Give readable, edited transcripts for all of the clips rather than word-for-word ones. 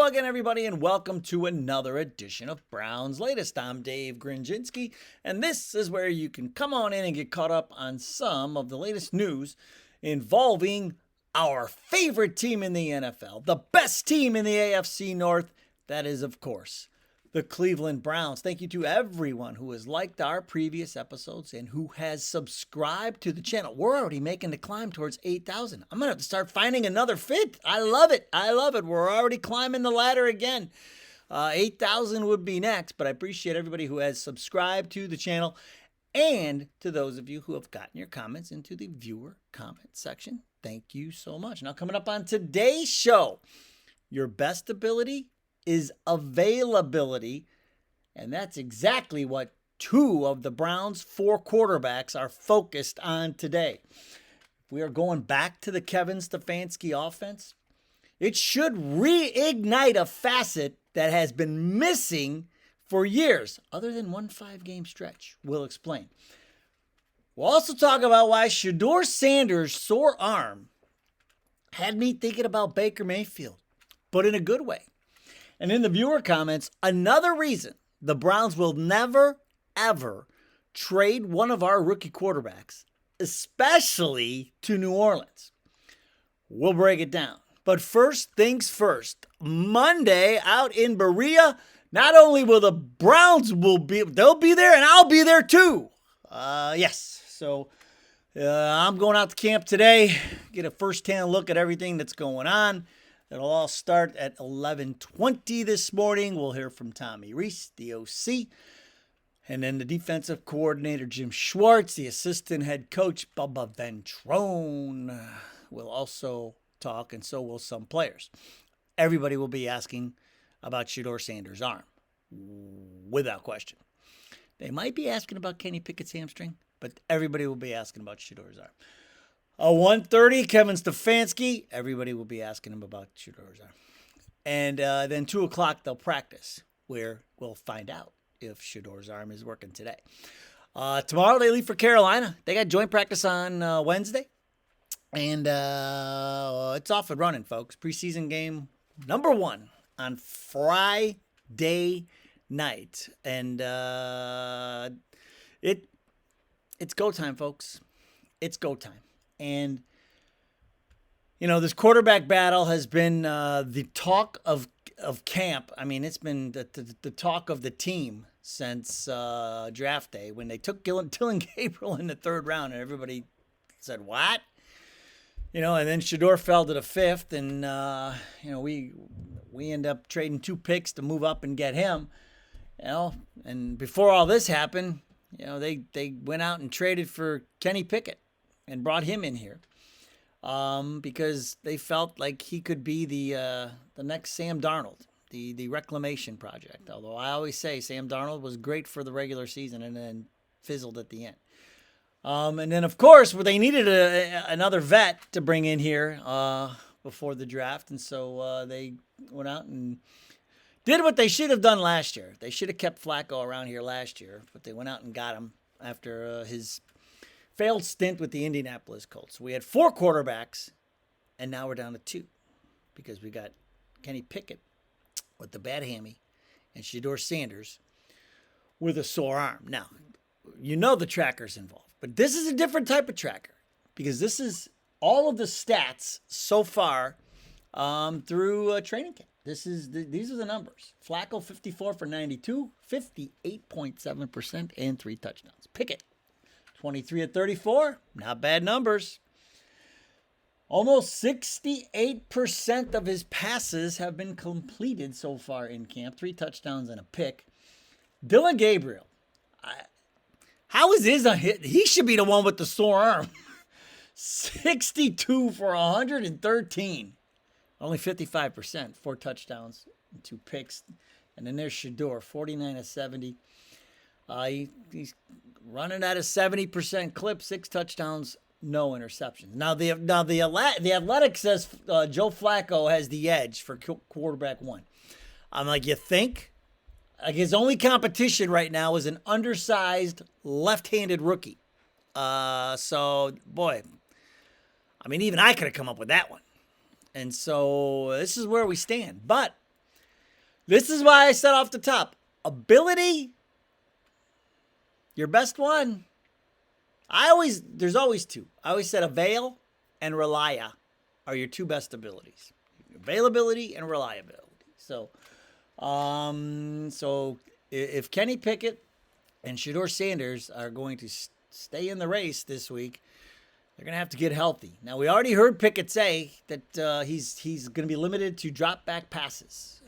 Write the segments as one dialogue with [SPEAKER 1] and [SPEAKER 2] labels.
[SPEAKER 1] again, everybody, and welcome to another edition of Brown's Latest. I'm Dave Grendzynski, and this is where you can come on in and get caught up on some of the latest news involving our favorite team in the NFL, the best team in the AFC North. That is, of course, the Cleveland Browns. Thank you to everyone who has liked our previous episodes and who has subscribed to the channel. We're already making the climb towards 8,000. I'm going to have to start finding another fit. I love it. We're already climbing the ladder again. 8,000 would be next, but I appreciate everybody who has subscribed to the channel and to those of you who have gotten your comments into the viewer comment section. Thank you so much. Now, coming up on today's show, your best ability is availability, and that's exactly what two of the Browns' four quarterbacks are focused on today. We are going back to the Kevin Stefanski offense. It should reignite a facet that has been missing for years, other than one 5-game stretch. We'll explain. We'll also talk about why Shedeur Sanders' sore arm had me thinking about Baker Mayfield, but in a good way. And in the viewer comments, another reason the Browns will never, ever trade one of our rookie quarterbacks, especially to New Orleans. We'll break it down. But first things first, Monday out in Berea, not only will the Browns they'll be there, and I'll be there too. Yes. So I'm going out to camp today, get a first-hand look at everything that's going on. It'll all start at 11:20 this morning. We'll hear from Tommy Reese, the OC, and then the defensive coordinator, Jim Schwartz, the assistant head coach, Bubba Ventrone, will also talk, and so will some players. Everybody will be asking about Shedeur Sanders' arm, without question. They might be asking about Kenny Pickett's hamstring, but everybody will be asking about Shedeur's arm. 1:30, Kevin Stefanski. Everybody will be asking him about Shedeur's arm. And then 2 o'clock, they'll practice, where we'll find out if Shedeur's arm is working today. Tomorrow, they leave for Carolina. They got joint practice on Wednesday. And it's off and running, folks. Preseason game number 1 on Friday night. And it's go time, folks. It's go time. And, you know, this quarterback battle has been the talk of camp. I mean, it's been the talk of the team since draft day when they took Dylan Gabriel in the 3rd round, and everybody said, what? You know, and then Shedeur fell to the 5th, and, you know, we end up trading 2 picks to move up and get him. You know, and before all this happened, you know, they went out and traded for Kenny Pickett and brought him in here because they felt like he could be the next Sam Darnold, the reclamation project. Although I always say Sam Darnold was great for the regular season and then fizzled at the end. And then, of course, they needed another vet to bring in here before the draft. And so they went out and did what they should have done last year. They should have kept Flacco around here last year, but they went out and got him after his failed stint with the Indianapolis Colts. We had 4 quarterbacks, and now we're down to 2 because we got Kenny Pickett with the bad hammy and Shedeur Sanders with a sore arm. Now, you know the tracker's involved, but this is a different type of tracker because this is all of the stats so far through training camp. These are the numbers. Flacco, 54 for 92, 58.7%, and 3 touchdowns. Pickett, 23 at 34, not bad numbers. Almost 68% of his passes have been completed so far in camp. 3 touchdowns and a pick. Dylan Gabriel, how is his a hit? He should be the one with the sore arm. 62 for 113. Only 55%, 4 touchdowns and 2 picks. And then there's Shedeur, 49 of 70. He's running at a 70% clip, 6 touchdowns, no interceptions. Now the Athletic says Joe Flacco has the edge for quarterback 1. I'm like, you think? Like his only competition right now is an undersized left-handed rookie. So boy, I mean, even I could have come up with that one. And so this is where we stand. But This is why I said off the top, ability, your best one. There's always two. I always said avail and relia are your two best abilities. Availability and reliability. So if Kenny Pickett and Shedeur Sanders are going to stay in the race this week, they're going to have to get healthy. Now, we already heard Pickett say that he's going to be limited to drop back passes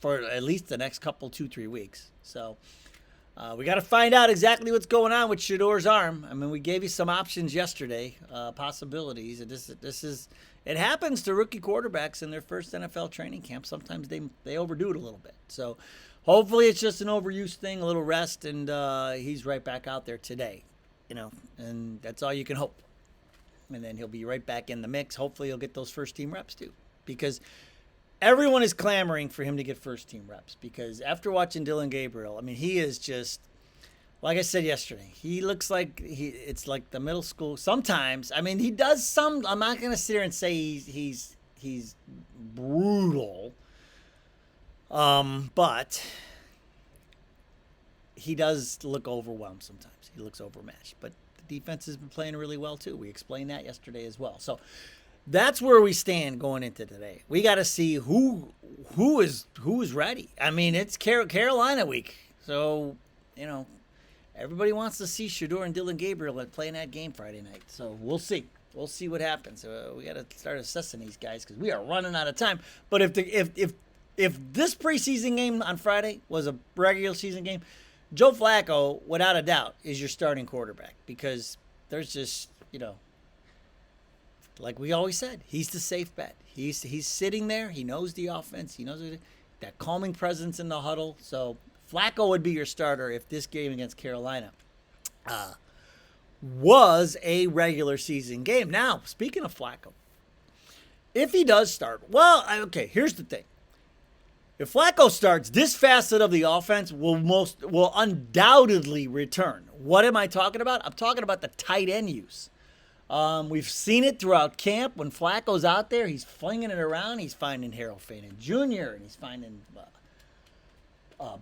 [SPEAKER 1] for at least the next couple, 2-3 weeks. So we got to find out exactly what's going on with Shedeur's arm. I mean, we gave you some options yesterday, possibilities. It happens to rookie quarterbacks in their first NFL training camp. Sometimes they overdo it a little bit. So hopefully it's just an overuse thing, a little rest, and he's right back out there today. And that's all you can hope. And then he'll be right back in the mix. Hopefully he'll get those first-team reps too, because everyone is clamoring for him to get first-team reps. Because after watching Dillon Gabriel, I mean, he is just, like I said yesterday, he looks like it's like the middle school. Sometimes, I mean, he does some. I'm not going to sit here and say he's brutal, but he does look overwhelmed sometimes. He looks overmatched, but the defense has been playing really well too. We explained that yesterday as well. So that's where we stand going into today. We got to see who is ready. I mean, it's Carolina week, so everybody wants to see Shedeur and Dillon Gabriel playing that game Friday night. So we'll see. We'll see what happens. We got to start assessing these guys because we are running out of time. But if this preseason game on Friday was a regular season game, Joe Flacco, without a doubt, is your starting quarterback, because there's just, like we always said, he's the safe bet. He's sitting there. He knows the offense. He knows that calming presence in the huddle. So Flacco would be your starter if this game against Carolina was a regular season game. Now, speaking of Flacco, if he does start, here's the thing. If Flacco starts, this facet of the offense will undoubtedly return. What am I talking about? I'm talking about the tight end use. We've seen it throughout camp. When Flacco's out there, he's flinging it around. He's finding Harold Fannin Jr. and he's finding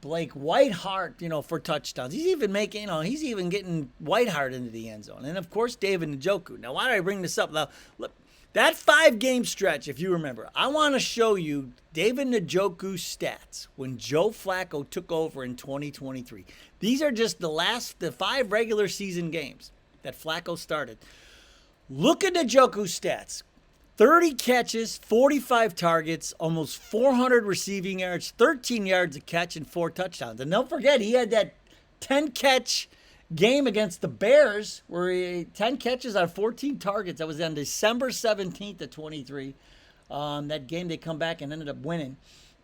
[SPEAKER 1] Blake Whiteheart, for touchdowns. He's even getting Whiteheart into the end zone. And of course, David Njoku. Now, why did I bring this up? Now, look. That 5-game stretch, if you remember, I want to show you David Njoku stats when Joe Flacco took over in 2023. These are just the 5 regular season games that Flacco started. Look at Njoku stats. 30 catches, 45 targets, almost 400 receiving yards, 13 yards a catch, and 4 touchdowns. And don't forget, he had that 10-catch game against the Bears where he 10 catches on 14 targets. That was on December 17th of 23. That game they come back and ended up winning.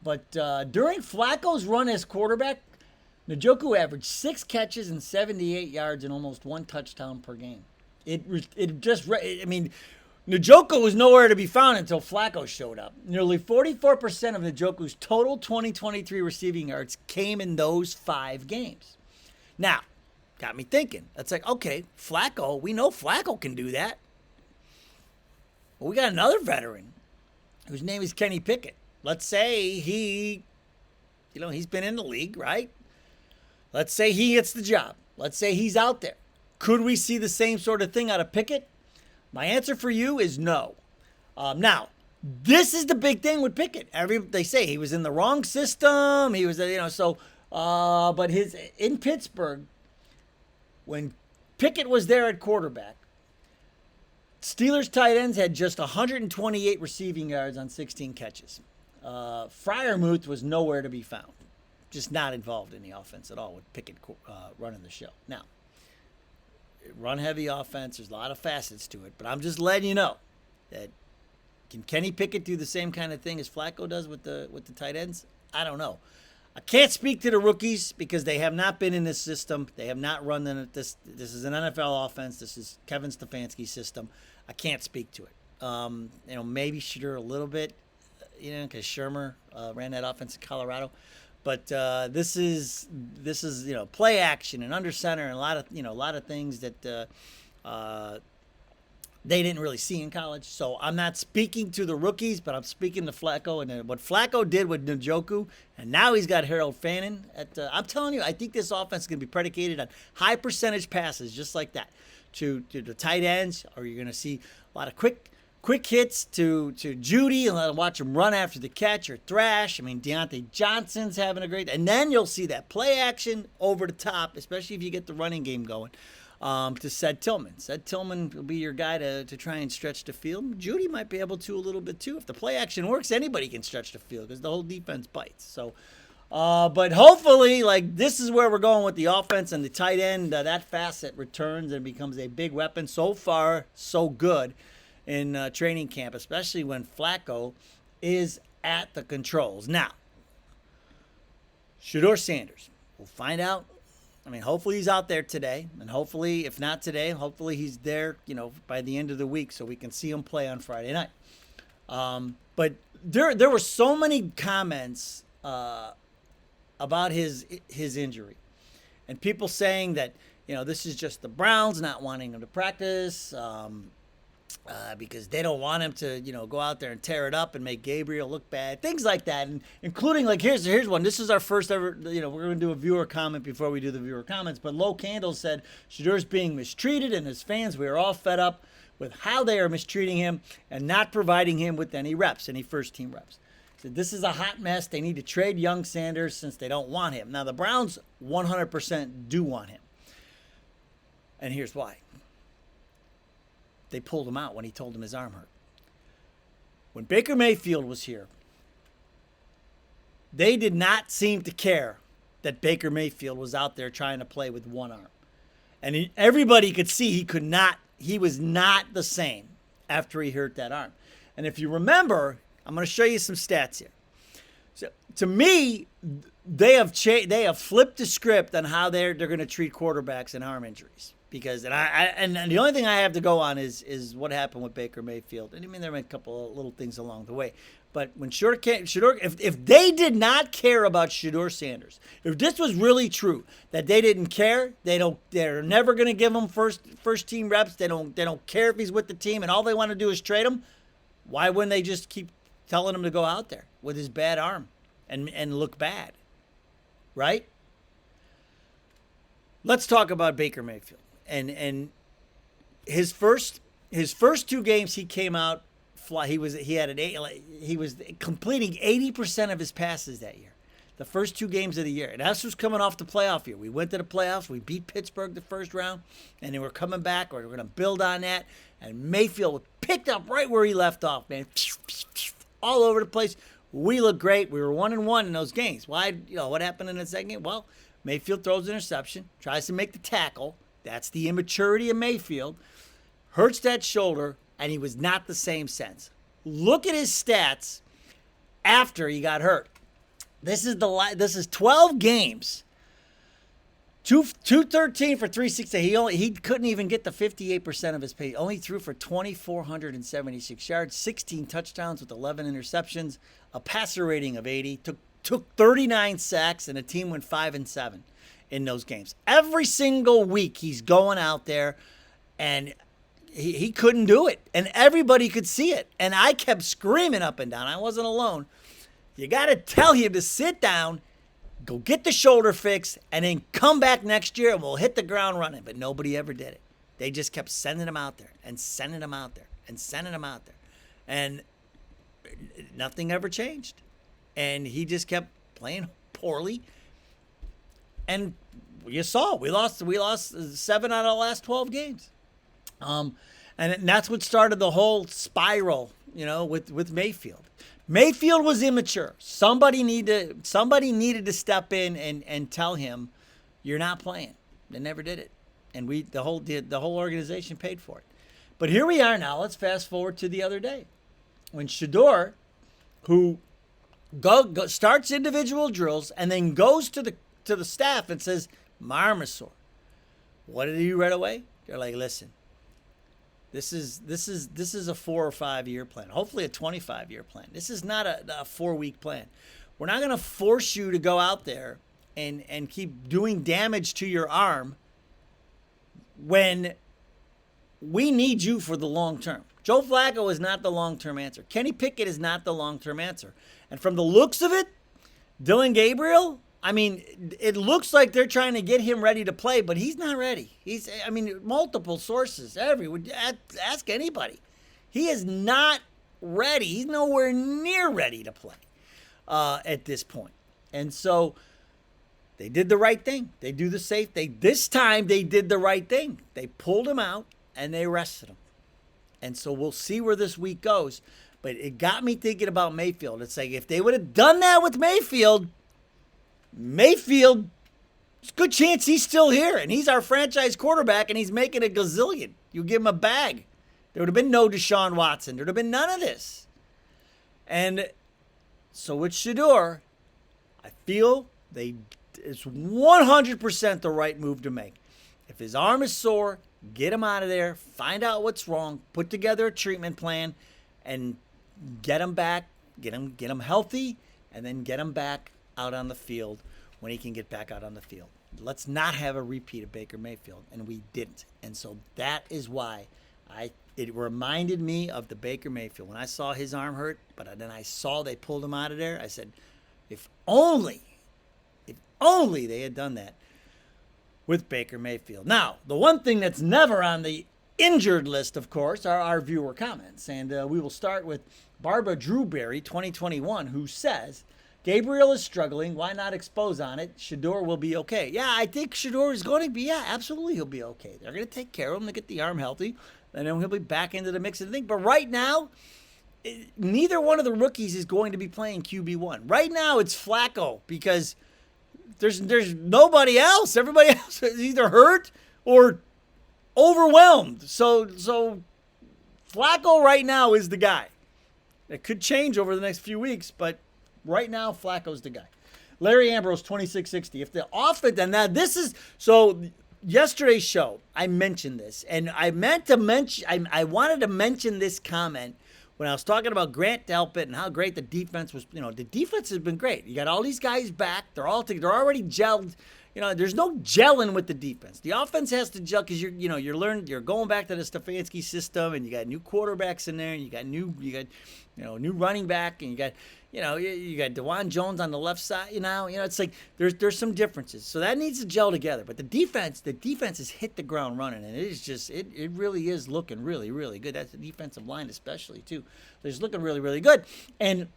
[SPEAKER 1] But during Flacco's run as quarterback, Njoku averaged 6 catches and 78 yards and almost 1 touchdown per game. Njoku was nowhere to be found until Flacco showed up. Nearly 44% of Njoku's total 2023 receiving yards came in those 5 games. Now, got me thinking. It's like, okay, Flacco, we know Flacco can do that. But we got another veteran whose name is Kenny Pickett. Let's say he's been in the league, right? Let's say he gets the job. Let's say he's out there. Could we see the same sort of thing out of Pickett? My answer for you is no. Now, this is the big thing with Pickett. They say he was in the wrong system. He was, but in Pittsburgh, when Pickett was there at quarterback, Steelers tight ends had just 128 receiving yards on 16 catches. Freiermuth was nowhere to be found. Just not involved in the offense at all with Pickett running the show. Now, run-heavy offense, there's a lot of facets to it, but I'm just letting you know that can Kenny Pickett do the same kind of thing as Flacco does with the tight ends? I don't know. I can't speak to the rookies because they have not been in this system. They have not run this. This is an NFL offense. This is Kevin Stefanski's system. I can't speak to it. Maybe Shedeur a little bit, because Shermer ran that offense in Colorado. But this is play action and under center and a lot of things that they didn't really see in college. So I'm not speaking to the rookies, but I'm speaking to Flacco and what Flacco did with Njoku, and now he's got Harold Fannin. I'm telling you, I think this offense is going to be predicated on high percentage passes, just like that, to the tight ends, or you're going to see a lot of quick hits to Judy and let him watch him run after the catch or thrash. I mean, Deontay Johnson's having a great, and then you'll see that play action over the top, especially if you get the running game going. To Sed Tillman. Sed Tillman will be your guy to try and stretch the field. Judy might be able to a little bit too. If the play action works, anybody can stretch the field because the whole defense bites. So, but hopefully, like, this is where we're going with the offense and the tight end. That facet returns and becomes a big weapon. So far, so good in training camp, especially when Flacco is at the controls. Now, Shedeur Sanders. We'll find out. I mean, hopefully he's out there today, and hopefully, if not today, hopefully he's there, by the end of the week so we can see him play on Friday night. But there were so many comments about his injury, and people saying that, this is just the Browns not wanting him to practice because they don't want him to, go out there and tear it up and make Gabriel look bad, things like that, and including, like, here's one. This is our first ever, we're going to do a viewer comment before we do the viewer comments, but Low Candle said Shedeur's being mistreated, and his fans, we are all fed up with how they are mistreating him and not providing him with any first-team reps. He said, this is a hot mess. They need to trade young Sanders since they don't want him. Now, the Browns 100% do want him, and here's why. They pulled him out when he told him his arm hurt. When Baker Mayfield was here, they did not seem to care that Baker Mayfield was out there trying to play with one arm. And everybody could see he was not the same after he hurt that arm. And if you remember, I'm going to show you some stats here. So to me, they have flipped the script on how they're going to treat quarterbacks and arm injuries. Because and the only thing I have to go on is what happened with Baker Mayfield. And I mean, there were a couple of little things along the way. But when Shedeur, if they did not care about Shedeur Sanders, if this was really true that they didn't care, they're never going to give him first team reps. They don't care if he's with the team, and all they want to do is trade him. Why wouldn't they just keep telling him to go out there with his bad arm and look bad, right? Let's talk about Baker Mayfield. And his first two games he came out he was completing 80% of his passes that year. The first two games of the year. And that's was coming off the playoff year. We went to the playoffs, we beat Pittsburgh the first round, and then we're coming back, we're going to build on that. And Mayfield picked up right where he left off, man. All over the place. We looked great. We were 1-1 in those games. Why? What happened in the second game? Well, Mayfield throws an interception, tries to make the tackle. That's the immaturity of Mayfield. Hurts that shoulder, and he was not the same since. Look at his stats after he got hurt. This is 12 games. 213 for 360. He couldn't even get the 58% of his pay. Only threw for 2,476 yards, 16 touchdowns with 11 interceptions, a passer rating of 80. Took 39 sacks, and the team went 5-7 in those games. Every single week he's going out there, and he couldn't do it. And everybody could see it. And I kept screaming up and down. I wasn't alone. You got to tell him to sit down, go get the shoulder fixed, and then come back next year and we'll hit the ground running. But nobody ever did it. They just kept sending him out there and sending him out there and sending him out there. And nothing ever changed. And he just kept playing poorly. And you saw, we lost 7 out of the last 12 games. And that's what started the whole spiral, with Mayfield. Mayfield was immature. Somebody needed to step in and tell him, you're not playing. They never did it. And the whole organization paid for it. But here we are now. Let's fast forward to the other day when Shedeur, who starts individual drills and then goes to the staff and says, my arm is sore. What did he do right away? They're like, listen, this is a 4 or 5 year plan, hopefully a 25-year plan. This is not a 4-week plan. We're not going to force you to go out there and keep doing damage to your arm when we need you for the long term. Joe Flacco is not the long-term answer. Kenny Pickett is not the long-term answer. And from the looks of it, Dylan Gabriel, I mean, it looks like they're trying to get him ready to play, but he's not ready. Multiple sources, ask anybody. He is not ready. He's nowhere near ready to play at this point. And so they did the right thing. They do the safe. This time they did the right thing. They pulled him out and they rested him. And so we'll see where this week goes. But it got me thinking about Mayfield. It's like if they would have done that with Mayfield, it's a good chance he's still here. And he's our franchise quarterback and he's making a gazillion. You give him a bag. There would have been no Deshaun Watson. There would have been none of this. And so with Shedeur, I feel it's 100% the right move to make. If his arm is sore, get him out of there, find out what's wrong, put together a treatment plan, and get him back, get him healthy, and then get him back out on the field when he can get back out on the field. Let's not have a repeat of Baker Mayfield, and we didn't. And so that is why it reminded me of the Baker Mayfield. When I saw his arm hurt, but then I saw they pulled him out of there, I said, if only they had done that with Baker Mayfield. Now, the one thing that's never on the injured list, of course, are our viewer comments. And we will start with Barbara Drewberry, 2021, who says, Gabriel is struggling. Why not expose on it? Shedeur will be okay. Yeah, I think Shedeur is going to be, absolutely he'll be okay. They're going to take care of him to get the arm healthy, and then he'll be back into the mix of the thing. But right now, neither one of the rookies is going to be playing QB1. Right now, it's Flacco because there's nobody else. Everybody else is either hurt or overwhelmed. So Flacco right now is the guy. It could change over the next few weeks, but right now Flacco's the guy. Larry Ambrose, 2660. If the offense, and now this is, so yesterday's show, I mentioned this, and I wanted to mention this comment when I was talking about Grant Delpit and how great the defense was. The defense has been great. You got all these guys back. They're already gelled. There's no gelling with the defense. The offense has to gel because you're going back to the Stefanski system, and you got new quarterbacks in there, and you got new running back, and you got DeJuan Jones on the left side. It's like there's some differences. So that needs to gel together. But the defense has hit the ground running, and it is just it really is looking really, really good. That's the defensive line especially too. It's looking really, really good. And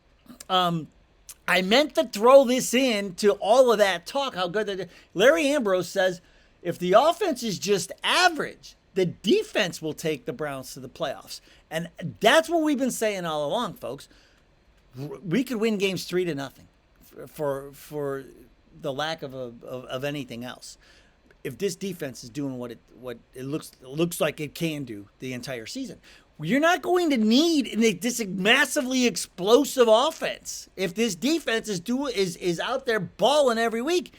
[SPEAKER 1] I meant to throw this in to all of that talk, how good that Larry Ambrose says, if the offense is just average, the defense will take the Browns to the playoffs. And that's what we've been saying all along, folks. We could win games 3-0 for the lack of anything else. If this defense is doing what it looks like it can do the entire season. You're not going to need this massively explosive offense if this defense is out there balling every week.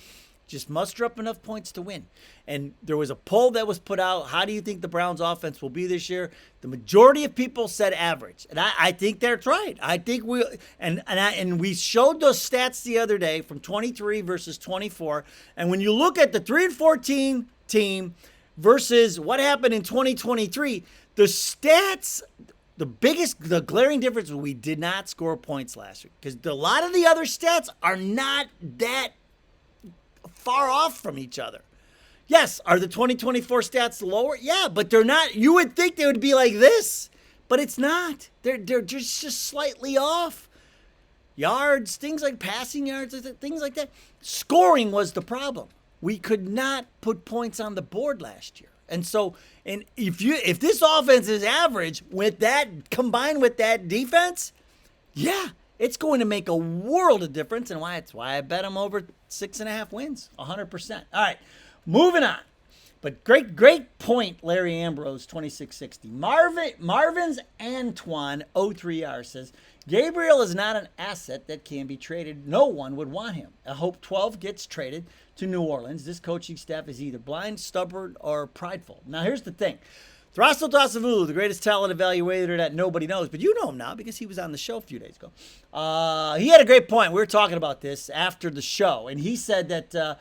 [SPEAKER 1] Just muster up enough points to win. And there was a poll that was put out. How do you think the Browns offense will be this year? The majority of people said average. And I think they're right. I think we showed those stats the other day from 23 versus 24. And when you look at the 3-14 team versus what happened in 2023, the stats, the glaring difference was we did not score points last week. Because a lot of the other stats are not that far off from each other. Yes, are the 2024 stats lower? Yeah, but they're not. You would think they would be like this, but it's not. They're just slightly off. Yards, things like passing yards, things like that. Scoring was the problem. We could not put points on the board last year. And so, if this offense is average with that combined with that defense, yeah, it's going to make a world of difference, and it's why I bet them over 6.5 wins, 100%. All right, moving on. But great point, Larry Ambrose, 2660. Marvin's Antoine, 03R, says, Gabriel is not an asset that can be traded. No one would want him. I hope 12 gets traded to New Orleans. This coaching staff is either blind, stubborn, or prideful. Now, here's the thing. Thrasso Tasavulu, the greatest talent evaluator that nobody knows, but you know him now because he was on the show a few days ago. He had a great point. We were talking about this after the show, and he said that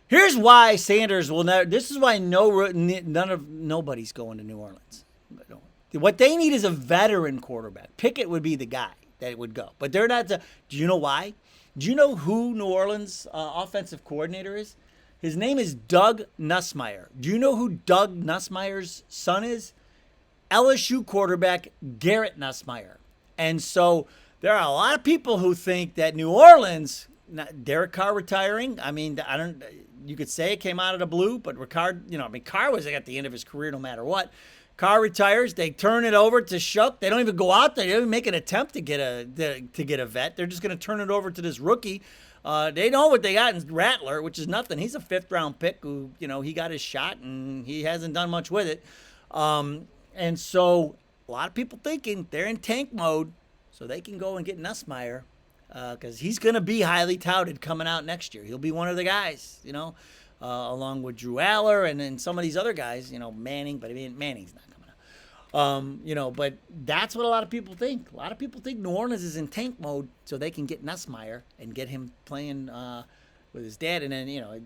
[SPEAKER 1] here's why Sanders will never. This is why nobody's going to New Orleans. What they need is a veteran quarterback. Pickett would be the guy that would go. But they're not. Do you know why? Do you know who New Orleans offensive coordinator is? His name is Doug Nussmeier. Do you know who Doug Nussmeier's son is? LSU quarterback Garrett Nussmeier. And so there are a lot of people who think that New Orleans, Derek Carr retiring, I mean, you could say it came out of the blue, but Carr was at the end of his career no matter what. Carr retires, they turn it over to Shook. They don't even go out there. They don't even make an attempt to get a vet. They're just going to turn it over to this rookie. They know what they got in Rattler, which is nothing. He's a 5th-round pick who, he got his shot, and he hasn't done much with it. And so a lot of people thinking they're in tank mode so they can go and get Nussmeier because he's going to be highly touted coming out next year. He'll be one of the guys, along with Drew Aller and then some of these other guys, Manning, but I mean, Manning's not coming out. But that's what a lot of people think. A lot of people think New Orleans is in tank mode so they can get Nussmeier and get him playing with his dad. And then,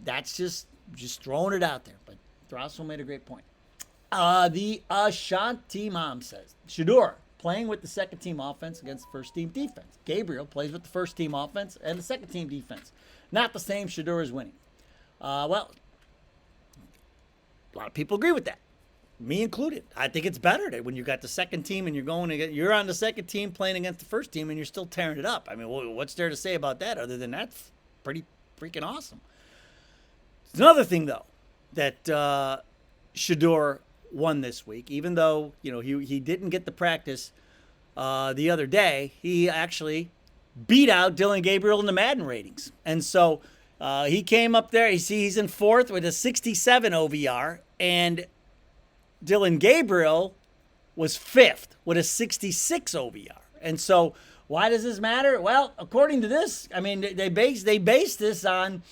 [SPEAKER 1] that's just throwing it out there. But Throssell made a great point. The Ashanti mom says, Shedeur playing with the second-team offense against the first-team defense. Gabriel plays with the first-team offense and the second-team defense. Not the same. Shedeur is winning. Well, a lot of people agree with that. Me included. I think it's better that when you got the second team and you're on the second team playing against the first team and you're still tearing it up. I mean, what's there to say about that other than that's pretty freaking awesome. There's another thing, though, that Shedeur won this week, even though he didn't get the practice the other day. He actually beat out Dillon Gabriel in the Madden ratings, and so he came up there. He's in 4th with a 67 OVR, and Dillon Gabriel was 5th with a 66 OVR. And so why does this matter? Well, according to this, I mean, they base this on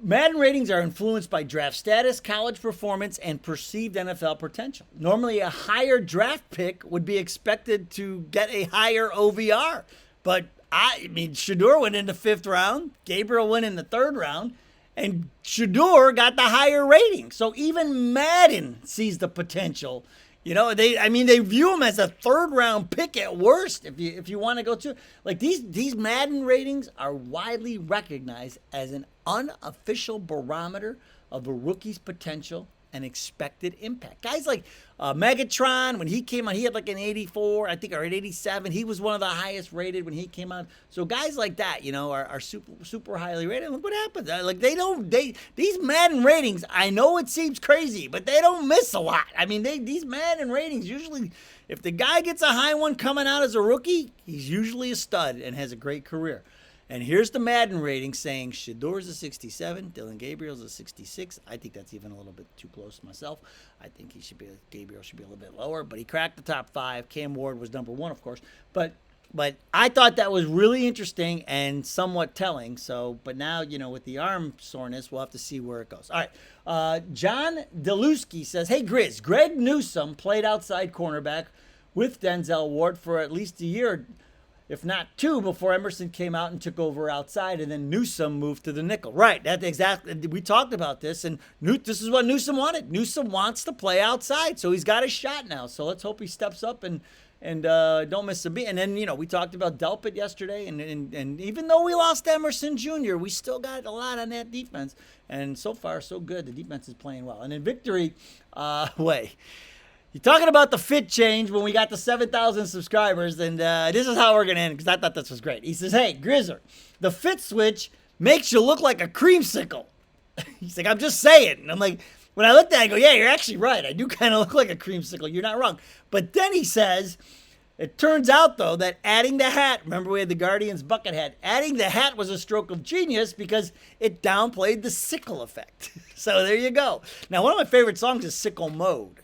[SPEAKER 1] Madden ratings are influenced by draft status, college performance, and perceived NFL potential. Normally, a higher draft pick would be expected to get a higher OVR. But, Shedeur went in the 5th round, Gabriel went in the 3rd round, and Shedeur got the higher rating. So even Madden sees the potential. They view him as a 3rd-round pick at worst. If you want to go to these Madden ratings are widely recognized as an unofficial barometer of a rookie's potential and expected impact. Guys like Megatron, when he came out, he had like an 84, I think, or an 87. He was one of the highest rated when he came out. So guys like that, are super highly rated. Look what happens. These Madden ratings, I know it seems crazy, but they don't miss a lot. I mean, these Madden ratings usually, if the guy gets a high one coming out as a rookie, he's usually a stud and has a great career. And here's the Madden rating saying Shedeur's a 67, Dillon Gabriel's a 66. I think that's even a little bit too close to myself. I think Gabriel should be a little bit lower, but he cracked the top 5. Cam Ward was number 1, of course. But I thought that was really interesting and somewhat telling. So, but now, with the arm soreness, we'll have to see where it goes. All right. John Deluski says, hey, Grizz, Greg Newsome played outside cornerback with Denzel Ward for at least a year, if not 2, before Emerson came out and took over outside, and then Newsome moved to the nickel. Right, that's exactly. We talked about this, and this is what Newsome wanted. Newsome wants to play outside, so he's got a shot now. So let's hope he steps up and don't miss a beat. And then we talked about Delpit yesterday, and even though we lost Emerson Jr., we still got a lot on that defense, and so far so good. The defense is playing well. And in victory, you're talking about the fit change when we got the 7,000 subscribers, and this is how we're going to end because I thought this was great. He says, hey, Grizzer, the fit switch makes you look like a creamsicle. He's like, I'm just saying. And I'm like, when I looked at it, I go, yeah, you're actually right. I do kind of look like a creamsicle. You're not wrong. But then he says, it turns out, though, that adding the hat, remember we had the Guardians bucket hat, adding the hat was a stroke of genius because it downplayed the sickle effect. So there you go. Now, one of my favorite songs is Sicko Mode.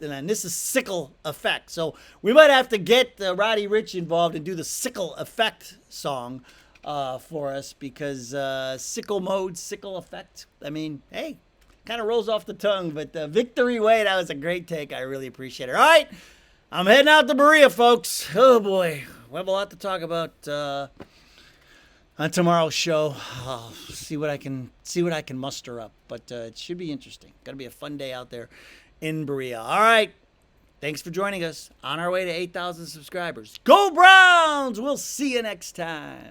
[SPEAKER 1] And this is sickle effect. So we might have to get Roddy Ricch involved and do the sickle effect song for us because sickle mode, sickle effect. I mean, hey, kind of rolls off the tongue, but Victory Way, that was a great take. I really appreciate it. All right, I'm heading out to Berea, folks. Oh, boy. We have a lot to talk about on tomorrow's show. I'll see what I can muster up, but it should be interesting. Got to be a fun day out there in Berea. All right. Thanks for joining us on our way to 8,000 subscribers. Go Browns! We'll see you next time.